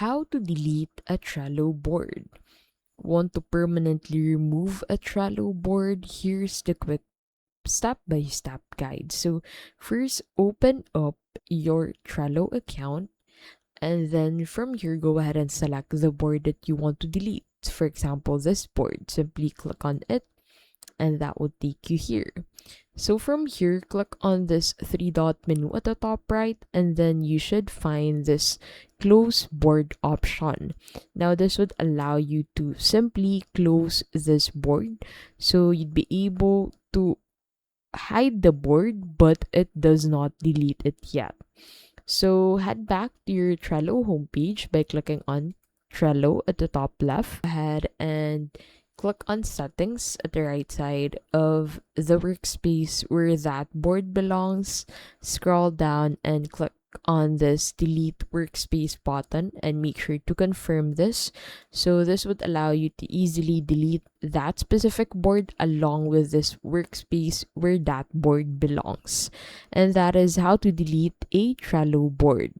how to delete a Trello board. Want to permanently remove a Trello board? Here's the quick step-by-step guide. So first, open up your Trello account, and then from here, go ahead and select the board that you want to delete. For example, this board. Simply click on it, and that will take you here. So from here, click on this three-dot menu at the top right, and then you should find this close board option. Now this would allow you to simply close this board, so you'd be able to hide the board, but it does not delete it yet. So head back to your Trello homepage by clicking on Trello at the top left. Go ahead and click on settings at the right side of the workspace where that board belongs. Scroll down and click on this delete workspace button and make sure to confirm this. So this would allow you to easily delete that specific board along with this workspace where that board belongs. And that is how to delete a Trello board.